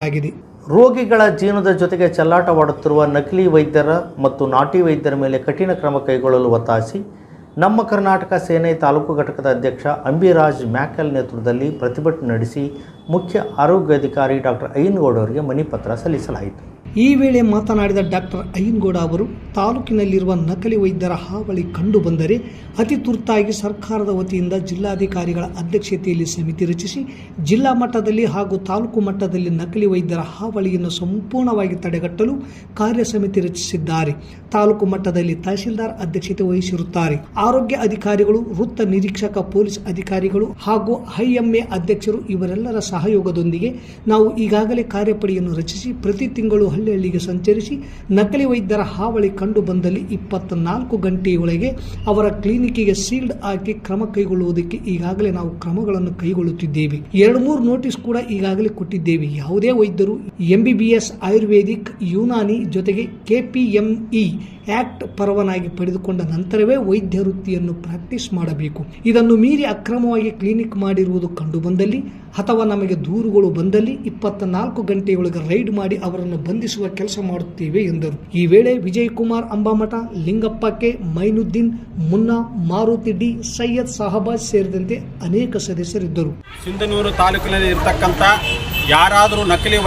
ಆಗಿದೆ. ರೋಗಿಗಳ ಜೀವನದ ಜೊತೆಗೆ ಚೆಲ್ಲಾಟವಾಡುತ್ತಿರುವ ನಕಲಿ ವೈದ್ಯರ ಮತ್ತು ನಾಟಿ ವೈದ್ಯರ ಮೇಲೆ ಕಠಿಣ ಕ್ರಮ ಕೈಗೊಳ್ಳಲು ಒತ್ತಾಯಿಸಿ ನಮ್ಮ ಕರ್ನಾಟಕ ಸೇನೆ ತಾಲೂಕು ಘಟಕದ ಅಧ್ಯಕ್ಷ ಅಂಬಿರಾಜ್ ಮ್ಯಾಕಲ್ ನೇತೃತ್ವದಲ್ಲಿ ಪ್ರತಿಭಟನೆ ನಡೆಸಿ ಮುಖ್ಯ ಆರೋಗ್ಯಾಧಿಕಾರಿ ಡಾಕ್ಟರ್ ಅಯ್ಯನಗೌಡ ಅವರಿಗೆ ಮನವಿ ಪತ್ರ ಸಲ್ಲಿಸಲಾಯಿತು. ಈ ವೇಳೆ ಮಾತನಾಡಿದ ಡಾಕ್ಟರ್ ಅಯ್ಯನಗೌಡ ಅವರು ತಾಲೂಕಿನಲ್ಲಿರುವ ನಕಲಿ ವೈದ್ಯರ ಹಾವಳಿ ಕಂಡು ಬಂದರೆ ಅತಿ ತುರ್ತಾಗಿ ಸರ್ಕಾರದ ವತಿಯಿಂದ ಜಿಲ್ಲಾಧಿಕಾರಿಗಳ ಅಧ್ಯಕ್ಷತೆಯಲ್ಲಿ ಸಮಿತಿ ರಚಿಸಿ ಜಿಲ್ಲಾ ಮಟ್ಟದಲ್ಲಿ ಹಾಗೂ ತಾಲೂಕು ಮಟ್ಟದಲ್ಲಿ ನಕಲಿ ವೈದ್ಯರ ಹಾವಳಿಯನ್ನು ಸಂಪೂರ್ಣವಾಗಿ ತಡೆಗಟ್ಟಲು ಕಾರ್ಯ ಸಮಿತಿ ರಚಿಸಿದ್ದಾರೆ. ತಾಲೂಕು ಮಟ್ಟದಲ್ಲಿ ತಹಶೀಲ್ದಾರ್ ಅಧ್ಯಕ್ಷತೆ ವಹಿಸಿರುತ್ತಾರೆ. ಆರೋಗ್ಯ ಅಧಿಕಾರಿಗಳು, ವೃತ್ತ ನಿರೀಕ್ಷಕ ಪೊಲೀಸ್ ಅಧಿಕಾರಿಗಳು ಹಾಗೂ ಐಎಂಎ ಅಧ್ಯಕ್ಷರು ಇವರೆಲ್ಲರ ಸಹಯೋಗದೊಂದಿಗೆ ನಾವು ಈಗಾಗಲೇ ಕಾರ್ಯಪಡೆಯನ್ನು ರಚಿಸಿ ಪ್ರತಿ ತಿಂಗಳು ಹಳ್ಳಿಗೆ ಸಂಚರಿಸಿ ನಕಲಿ ವೈದ್ಯರ ಹಾವಳಿ ಕಂಡು ಬಂದಲ್ಲಿ 24 ಗಂಟೆಯೊಳಗೆ ಅವರ ಕ್ಲಿನಿಕ್ಗೆ ಸೀಲ್ಡ್ ಹಾಕಿ ಕ್ರಮ ಕೈಗೊಳ್ಳುವುದಕ್ಕೆ ಈಗಾಗಲೇ ನಾವು ಕ್ರಮಗಳನ್ನು ಕೈಗೊಳ್ಳುತ್ತಿದ್ದೇವೆ. 2-3 ನೋಟಿಸ್ ಕೂಡ ಈಗಾಗಲೇ ಕೊಟ್ಟಿದ್ದೇವೆ. ಯಾವುದೇ ವೈದ್ಯರು MBBS ಆಯುರ್ವೇದಿಕ್, ಯುನಾನಿ ಜೊತೆಗೆ KPME ಆಕ್ಟ್ ಪರವಾನಗಿ ಪಡೆದುಕೊಂಡ ನಂತರವೇ ವೈದ್ಯ ವೃತ್ತಿಯನ್ನು ಪ್ರಾಕ್ಟೀಸ್ ಮಾಡಬೇಕು. ಇದನ್ನು ಮೀರಿ ಅಕ್ರಮವಾಗಿ ಕ್ಲಿನಿಕ್ ಮಾಡಿರುವುದು ಕಂಡು ಬಂದಲ್ಲಿ ಅಥವಾ ನಮಗೆ ದೂರುಗಳು ಬಂದಲ್ಲಿ 24 ಗಂಟೆಯೊಳಗೆ ರೈಡ್ ಮಾಡಿ ಅವರನ್ನು ಬಂಧಿಸುವ ಕೆಲಸ ಮಾಡುತ್ತೇವೆ ಎಂದರು. ಈ ವೇಳೆ ವಿಜಯಕುಮಾರ್ ಅಂಬಾಮಠ, ಲಿಂಗಪ್ಪ ಕೆ, ಮೈನುದ್ದೀನ್, ಮುನ್ನಾ, ಮಾರುತಿ ಡಿ, ಸೈಯದ್ ಸಾಹಬಾಜ್ ಸೇರಿದಂತೆ ಅನೇಕ ಸದಸ್ಯರಿದ್ದರು. ಸಿಂಧನೂರು ತಾಲೂಕಿನಲ್ಲಿ ಇರತಕ್ಕಂಥ ಯಾರಾದರೂ ನಕಲಿ